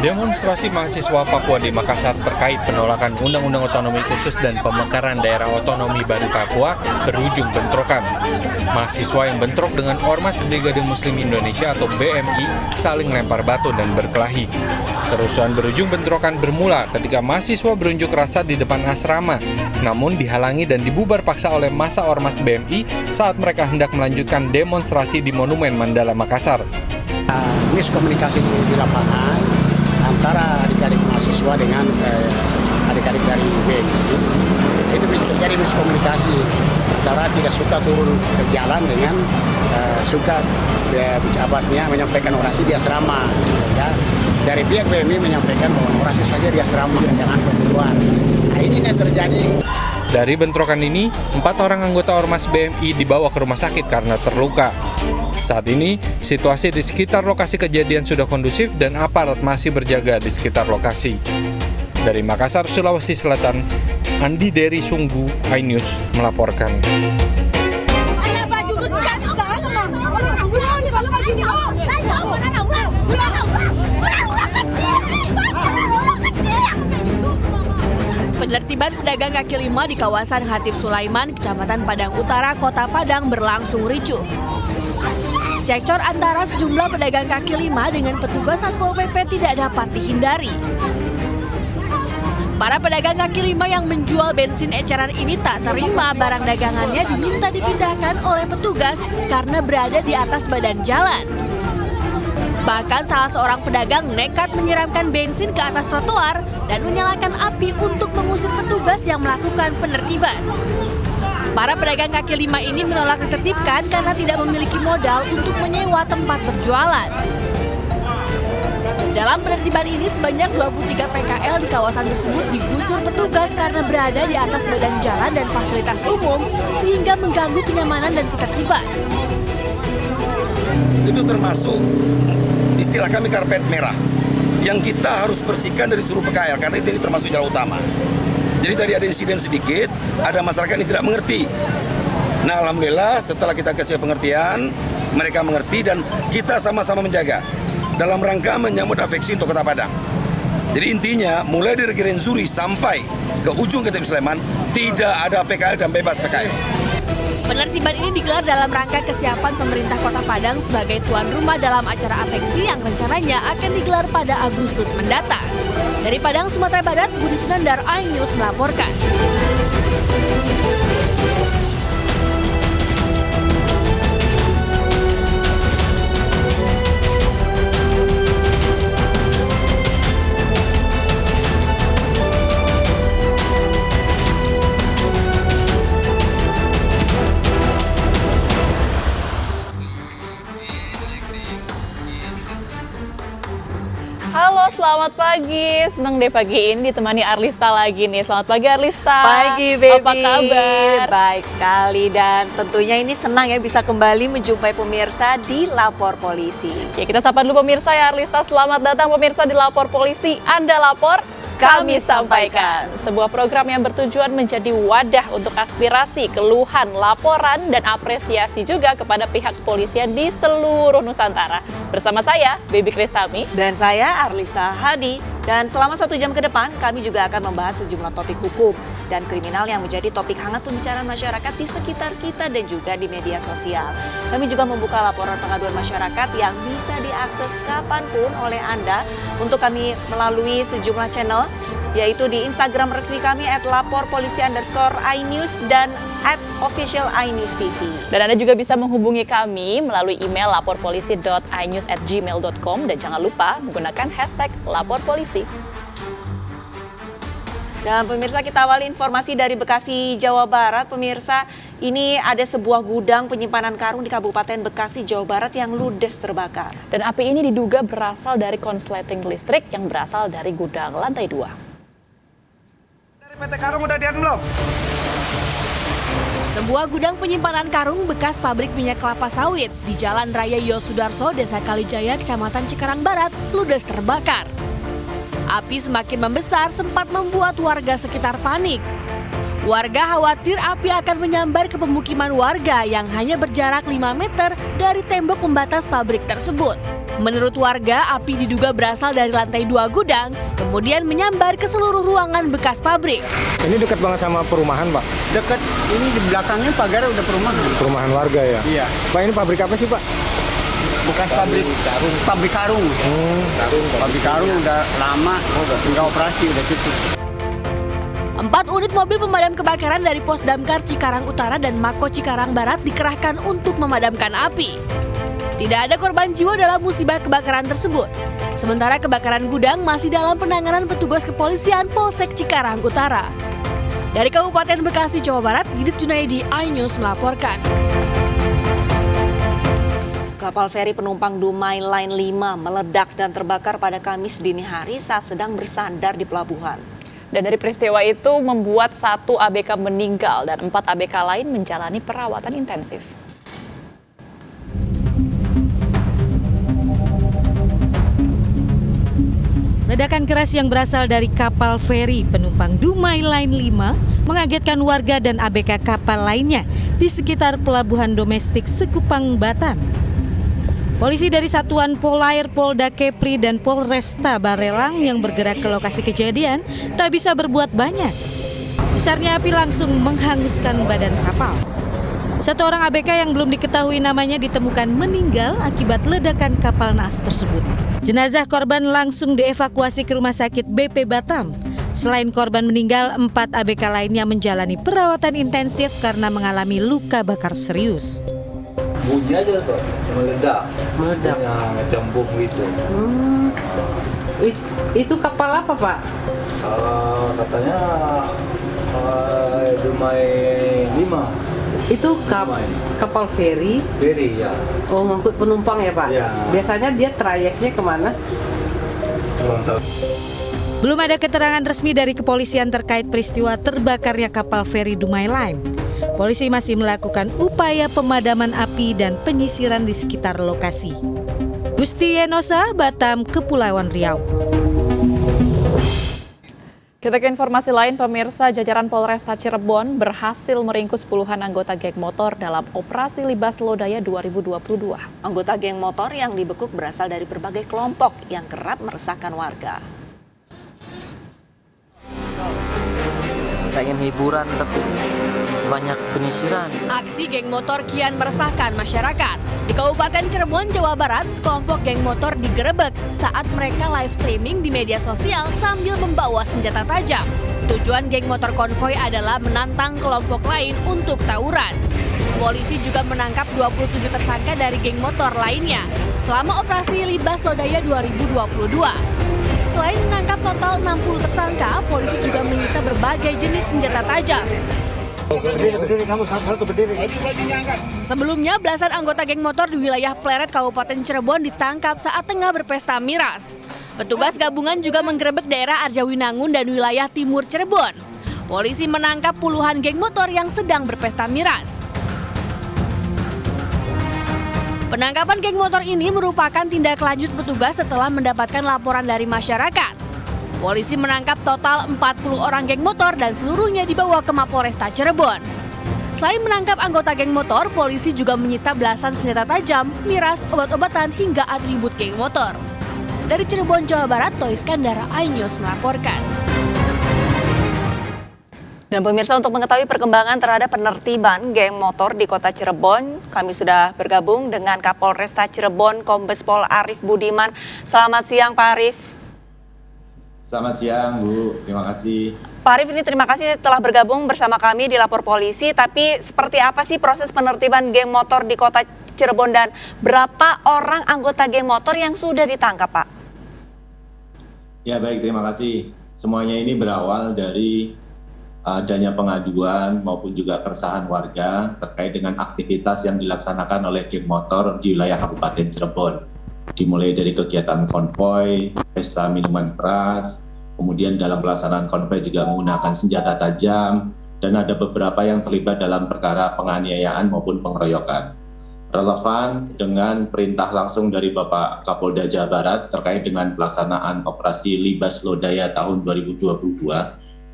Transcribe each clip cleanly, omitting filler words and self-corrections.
Demonstrasi mahasiswa Papua di Makassar terkait penolakan Undang-Undang Otonomi Khusus dan pemekaran daerah otonomi baru Papua berujung bentrokan. Mahasiswa yang bentrok dengan Ormas Brigade Muslim Indonesia atau BMI saling lempar batu dan berkelahi. Kerusuhan berujung bentrokan bermula ketika mahasiswa berunjuk rasa di depan asrama, namun dihalangi dan dibubar paksa oleh massa Ormas BMI saat mereka hendak melanjutkan demonstrasi di Monumen Mandala Makassar. Miskomunikasi di lapangan antara adik-adik mahasiswa dengan adik-adik dari BMI. Itu bisa terjadi miskomunikasi antara tidak suka turun ke jalan dengan suka menyampaikan orasi di asrama. Ya. Dari pihak BMI menyampaikan bahwa orasi saja di asrama, jangan keluar. Nah, ini yang terjadi. Dari bentrokan ini, 4 orang anggota Ormas BMI dibawa ke rumah sakit karena terluka. Saat ini, situasi di sekitar lokasi kejadian sudah kondusif dan aparat masih berjaga di sekitar lokasi. Dari Makassar, Sulawesi Selatan, Andi Dery Sunggu, iNews melaporkan. Penertiban pedagang kaki lima di kawasan Hatip Sulaiman, Kecamatan Padang Utara, Kota Padang berlangsung ricuh. Cekcor antara sejumlah pedagang kaki lima dengan petugas Satpol PP tidak dapat dihindari. Para pedagang kaki lima yang menjual bensin eceran ini tak terima barang dagangannya diminta dipindahkan oleh petugas karena berada di atas badan jalan. Bahkan salah seorang pedagang nekat menyiramkan bensin ke atas trotoar dan menyalakan api untuk mengusir petugas yang melakukan penertiban. Para pedagang kaki lima ini menolak ditertibkan karena tidak memiliki modal untuk menyewa tempat berjualan. Dalam penertiban ini sebanyak 23 PKL di kawasan tersebut digusur petugas karena berada di atas badan jalan dan fasilitas umum sehingga mengganggu kenyamanan dan ketertiban. Itu termasuk istilah kami karpet merah yang kita harus bersihkan dari seluruh PKL karena ini termasuk jalan utama. Jadi tadi ada insiden sedikit, ada masyarakat yang tidak mengerti. Nah, alhamdulillah setelah kita kasih pengertian, mereka mengerti dan kita sama-sama menjaga dalam rangka menyambut afeksi untuk Kota Padang. Jadi intinya mulai dari Gerenzuri sampai ke ujung Hatip Sulaiman tidak ada PKL dan bebas PKL. Penertiban ini digelar dalam rangka kesiapan pemerintah Kota Padang sebagai tuan rumah dalam acara afeksi yang rencananya akan digelar pada Agustus mendatang. Dari Padang, Sumatera Barat, Budi Sunandar, iNews melaporkan. Halo, selamat pagi. Senang deh pagi ini ditemani Arlista lagi nih. Selamat pagi Arlista. Pagi baby. Apa kabar? Baik sekali dan tentunya ini senang ya bisa kembali menjumpai pemirsa di Lapor Polisi. Ya, kita sapa dulu pemirsa ya Arlista. Selamat datang pemirsa di Lapor Polisi. Anda lapor, kami sampaikan. Sebuah program yang bertujuan menjadi wadah untuk aspirasi, keluhan, laporan, dan apresiasi juga kepada pihak kepolisian di seluruh Nusantara. Bersama saya, Baby Kristami. Dan saya Arlista Hadi. Dan selama 1 jam ke depan kami juga akan membahas sejumlah topik hukum dan kriminal yang menjadi topik hangat pembicaraan masyarakat di sekitar kita dan juga di media sosial. Kami juga membuka laporan pengaduan masyarakat yang bisa diakses kapanpun oleh Anda untuk kami melalui sejumlah channel, yaitu di Instagram resmi kami @laporpolisi_inews dan @official_inews_tv. Dan Anda juga bisa menghubungi kami melalui email laporpolisi.inews@gmail.com dan jangan lupa menggunakan hashtag laporpolisi. Dan pemirsa, kita awali informasi dari Bekasi, Jawa Barat. Pemirsa, ini ada sebuah gudang penyimpanan karung di Kabupaten Bekasi, Jawa Barat yang ludes terbakar. Dan api ini diduga berasal dari konsleting listrik yang berasal dari gudang lantai 2. Dari PT Karung udah dian belum? Sebuah gudang penyimpanan karung bekas pabrik minyak kelapa sawit di Jalan Raya Yosudarso, Desa Kalijaya, Kecamatan Cikarang Barat, ludes terbakar. Api semakin membesar sempat membuat warga sekitar panik. Warga khawatir api akan menyambar ke pemukiman warga yang hanya berjarak 5 meter dari tembok pembatas pabrik tersebut. Menurut warga, api diduga berasal dari lantai 2 gudang, kemudian menyambar ke seluruh ruangan bekas pabrik. Ini dekat banget sama perumahan, Pak? Dekat ini di belakangnya pagar udah perumahan. Perumahan warga ya? Iya. Pak, ini pabrik apa sih, Pak? Bukan pabrik karung. Pabrik karung udah lama, nggak operasi, udah tutup. 4 unit mobil pemadam kebakaran dari Pos Damkar Cikarang Utara dan Mako Cikarang Barat dikerahkan untuk memadamkan api. Tidak ada korban jiwa dalam musibah kebakaran tersebut. Sementara kebakaran gudang masih dalam penanganan petugas kepolisian Polsek Cikarang Utara. Dari Kabupaten Bekasi, Jawa Barat, Didit Junaidi, iNews melaporkan. Kapal feri penumpang Dumai Line 5 meledak dan terbakar pada Kamis dini hari saat sedang bersandar di pelabuhan. Dan dari peristiwa itu membuat 1 ABK meninggal dan 4 ABK lain menjalani perawatan intensif. Ledakan keras yang berasal dari kapal feri penumpang Dumai Line 5 mengagetkan warga dan ABK kapal lainnya di sekitar pelabuhan domestik Sekupang, Batam. Polisi dari Satuan Polair, Polda Kepri, dan Polresta Barelang yang bergerak ke lokasi kejadian tak bisa berbuat banyak. Besarnya api langsung menghanguskan badan kapal. 1 orang ABK yang belum diketahui namanya ditemukan meninggal akibat ledakan kapal naas tersebut. Jenazah korban langsung dievakuasi ke Rumah Sakit BP Batam. Selain korban meninggal, 4 ABK lainnya menjalani perawatan intensif karena mengalami luka bakar serius. Bunyi aja tuh, meledak. Ya, macam bom gitu. Itu kapal apa, Pak? Katanya Dumai 5. Itu kapal feri? Feri, ya. Oh, ngangkut penumpang ya, Pak? Ya. Biasanya dia trayeknya kemana? Kurang tahu. Belum ada keterangan resmi dari kepolisian terkait peristiwa terbakarnya kapal feri Dumai Line. Polisi masih melakukan upaya pemadaman api dan penyisiran di sekitar lokasi. Gusti Yenosa, Batam, Kepulauan Riau. Kita ke informasi lain, pemirsa. Jajaran Polresta Cirebon berhasil meringkus puluhan anggota geng motor dalam operasi Libas Lodaya 2022. Anggota geng motor yang dibekuk berasal dari berbagai kelompok yang kerap meresahkan warga. Pengen hiburan tapi banyak penyisiran. Aksi geng motor kian meresahkan masyarakat. Di Kabupaten Cirebon, Jawa Barat, sekelompok geng motor digerebek saat mereka live streaming di media sosial sambil membawa senjata tajam. Tujuan geng motor konvoy adalah menantang kelompok lain untuk tawuran. Polisi juga menangkap 27 tersangka dari geng motor lainnya selama operasi Libas Lodaya 2022. Selain menangkap total 60 tersangka, polisi juga menyita berbagai jenis senjata tajam. Sebelumnya, belasan anggota geng motor di wilayah Pleret, Kabupaten Cirebon ditangkap saat tengah berpesta miras. Petugas gabungan juga menggerebek daerah Arjawinangun dan wilayah timur Cirebon. Polisi menangkap puluhan geng motor yang sedang berpesta miras. Penangkapan geng motor ini merupakan tindak lanjut petugas setelah mendapatkan laporan dari masyarakat. Polisi menangkap total 40 orang geng motor dan seluruhnya dibawa ke Mapolresta Cirebon. Selain menangkap anggota geng motor, polisi juga menyita belasan senjata tajam, miras, obat-obatan hingga atribut geng motor. Dari Cirebon, Jawa Barat, Toy Iskandar, iNews melaporkan. Dan pemirsa, untuk mengetahui perkembangan terhadap penertiban geng motor di kota Cirebon, kami sudah bergabung dengan Kapolresta Cirebon, Kombes Pol Arief Budiman. Selamat siang, Pak Arief. Selamat siang, Bu. Terima kasih. Pak Arief, ini terima kasih telah bergabung bersama kami di Lapor Polisi. Tapi seperti apa sih proses penertiban geng motor di kota Cirebon dan berapa orang anggota geng motor yang sudah ditangkap, Pak? Ya, baik. Terima kasih. Semuanya ini berawal dari adanya pengaduan maupun juga keresahan warga terkait dengan aktivitas yang dilaksanakan oleh geng motor di wilayah Kabupaten Cirebon. Dimulai dari kegiatan konvoy, pesta minuman keras, kemudian dalam pelaksanaan konvoy juga menggunakan senjata tajam, dan ada beberapa yang terlibat dalam perkara penganiayaan maupun pengeroyokan. Relevan dengan perintah langsung dari Bapak Kapolda Jawa Barat terkait dengan pelaksanaan operasi Libas Lodaya tahun 2022,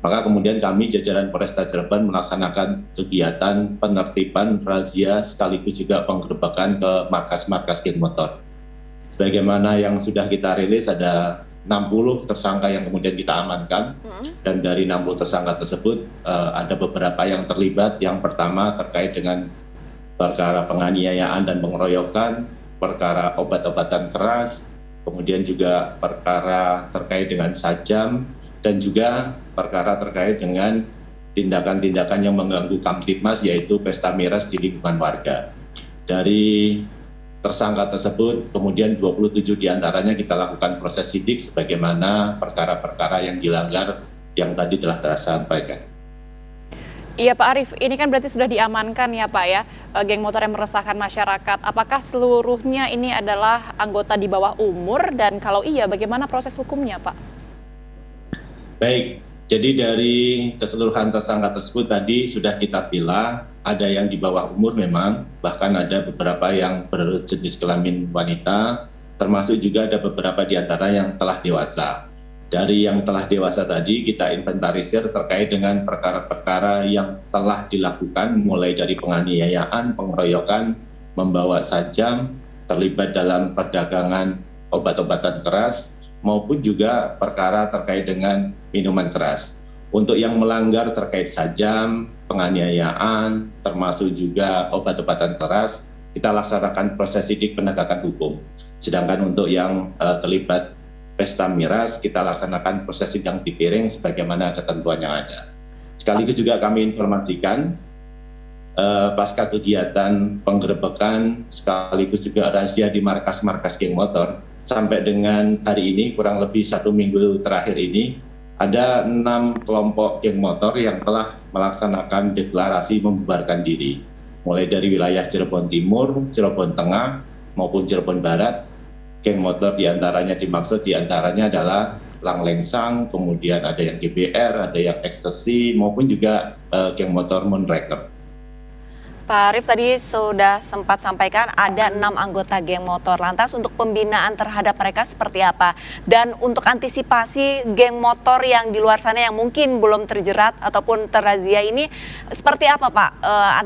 maka kemudian kami jajaran Polresta Cirebon melaksanakan kegiatan penertiban razia sekaligus juga penggerebekan ke markas-markas geng motor. Sebagaimana yang sudah kita rilis ada 60 tersangka yang kemudian kita amankan, dan dari 60 tersangka tersebut ada beberapa yang terlibat. Yang pertama terkait dengan perkara penganiayaan dan pengeroyokan, perkara obat-obatan keras, kemudian juga perkara terkait dengan sajam, dan juga perkara terkait dengan tindakan-tindakan yang mengganggu Kamtibmas, yaitu pesta miras di lingkungan warga. Dari tersangka tersebut, kemudian 27 diantaranya kita lakukan proses sidik sebagaimana perkara-perkara yang dilanggar yang tadi telah tersampaikan. Iya Pak Arief, ini kan berarti sudah diamankan ya Pak ya, geng motor yang meresahkan masyarakat. Apakah seluruhnya ini adalah anggota di bawah umur, dan kalau iya bagaimana proses hukumnya Pak? Baik, jadi dari keseluruhan tersangka tersebut tadi sudah kita pilah, ada yang di bawah umur memang, bahkan ada beberapa yang berjenis kelamin wanita, termasuk juga ada beberapa di antara yang telah dewasa. Dari yang telah dewasa tadi kita inventarisir terkait dengan perkara-perkara yang telah dilakukan, mulai dari penganiayaan, pengeroyokan, membawa sajam, terlibat dalam perdagangan obat-obatan keras, maupun juga perkara terkait dengan minuman keras. Untuk yang melanggar terkait sajam, penganiayaan, termasuk juga obat-obatan keras, kita laksanakan proses sidik penegakan hukum. Sedangkan untuk yang terlibat pesta miras, kita laksanakan proses sidang dipiring sebagaimana ketentuan yang ada. Sekaligus juga kami informasikan pasca kegiatan penggerebekan sekaligus juga razia di markas-markas geng motor, sampai dengan hari ini kurang lebih 1 minggu terakhir ini ada 6 kelompok geng motor yang telah melaksanakan deklarasi membubarkan diri, mulai dari wilayah Cirebon Timur, Cirebon Tengah maupun Cirebon Barat. Geng motor diantaranya dimaksud diantaranya adalah Langlengsang, kemudian ada yang GBR, ada yang ekstasi, maupun juga geng motor Moonraker. Pak Arief tadi sudah sempat sampaikan ada 6 anggota geng motor. Lantas untuk pembinaan terhadap mereka seperti apa? Dan untuk antisipasi geng motor yang di luar sana yang mungkin belum terjerat ataupun terrazia ini seperti apa Pak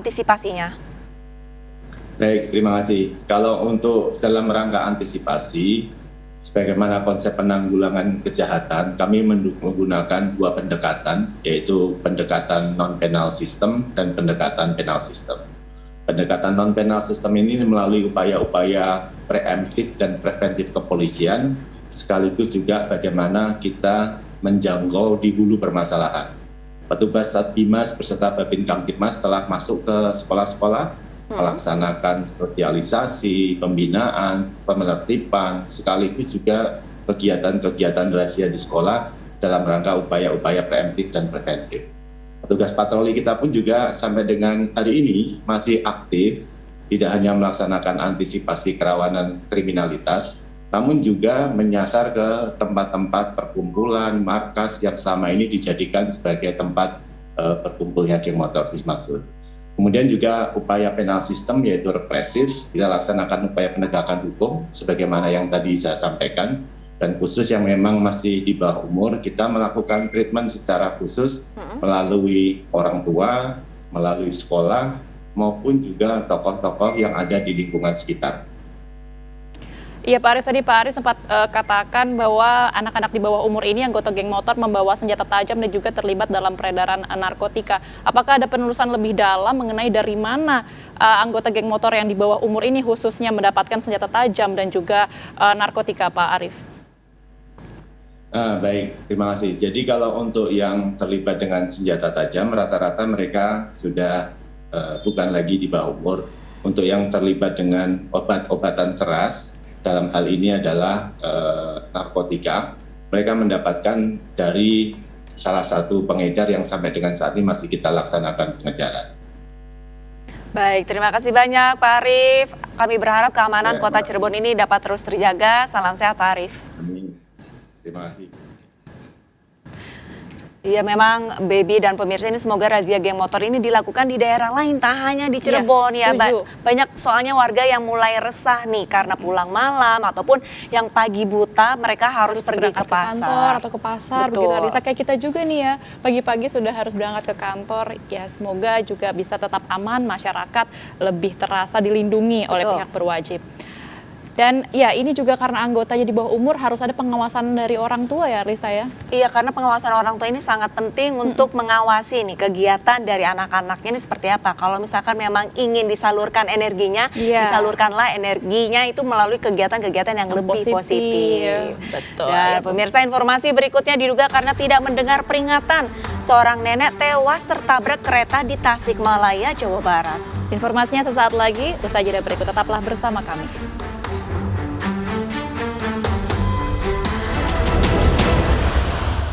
antisipasinya? Baik, terima kasih. Kalau untuk dalam rangka antisipasi, sebagaimana konsep penanggulangan kejahatan, kami menggunakan 2 pendekatan, yaitu pendekatan non-penal system dan pendekatan penal system. Pendekatan non-penal system ini melalui upaya-upaya preemptif dan preventif kepolisian, sekaligus juga bagaimana kita menjangkau di hulu permasalahan. Petugas Satbimas beserta Babin Kamtibmas telah masuk ke sekolah-sekolah, melaksanakan sosialisasi, pembinaan, penertiban, sekaligus juga kegiatan-kegiatan rahasia di sekolah dalam rangka upaya-upaya preemptif dan preventif. Petugas patroli kita pun juga sampai dengan hari ini masih aktif, tidak hanya melaksanakan antisipasi kerawanan kriminalitas, namun juga menyasar ke tempat-tempat perkumpulan, markas yang selama ini dijadikan sebagai tempat berkumpulnya geng motor dimaksud. Kemudian juga upaya penal sistem yaitu represif, kita laksanakan upaya penegakan hukum sebagaimana yang tadi saya sampaikan, dan khusus yang memang masih di bawah umur kita melakukan treatment secara khusus melalui orang tua, melalui sekolah maupun juga tokoh-tokoh yang ada di lingkungan sekitar. Iya Pak Arief, tadi Pak Arief sempat katakan bahwa anak-anak di bawah umur ini anggota geng motor membawa senjata tajam dan juga terlibat dalam peredaran narkotika. Apakah ada penelusuran lebih dalam mengenai dari mana anggota geng motor yang di bawah umur ini khususnya mendapatkan senjata tajam dan juga narkotika Pak Arief? Baik, terima kasih. Jadi kalau untuk yang terlibat dengan senjata tajam, rata-rata mereka sudah bukan lagi di bawah umur. Untuk yang terlibat dengan obat-obatan keras, dalam hal ini adalah narkotika, mereka mendapatkan dari salah satu pengedar yang sampai dengan saat ini masih kita laksanakan pengejaran. Baik, terima kasih banyak Pak Arief. Kami berharap keamanan Kota Cirebon ini dapat terus terjaga. Salam sehat Pak Arief. Amin. Terima kasih. Iya memang Baby dan pemirsa ini semoga razia geng motor ini dilakukan di daerah lain, tak hanya di Cirebon ya. Banyak soalnya warga yang mulai resah nih karena pulang malam ataupun yang pagi buta mereka harus pergi ke pasar. Atau ke pasar, begitu Arisa. Kayak kita juga nih ya, pagi-pagi sudah harus berangkat ke kantor. Ya semoga juga bisa tetap aman, masyarakat lebih terasa dilindungi oleh pihak berwajib. Dan ya ini juga karena anggotanya di bawah umur harus ada pengawasan dari orang tua ya Lista ya? Iya, karena pengawasan orang tua ini sangat penting untuk mengawasi nih kegiatan dari anak-anaknya ini seperti apa. Kalau misalkan memang ingin disalurkan energinya, disalurkanlah energinya itu melalui kegiatan-kegiatan yang lebih positif. Betul. Dan pemirsa, informasi berikutnya diduga karena tidak mendengar peringatan, seorang nenek tewas tertabrak kereta di Tasikmalaya, Jawa Barat. Informasinya sesaat lagi, usai jeda berikut tetaplah bersama kami.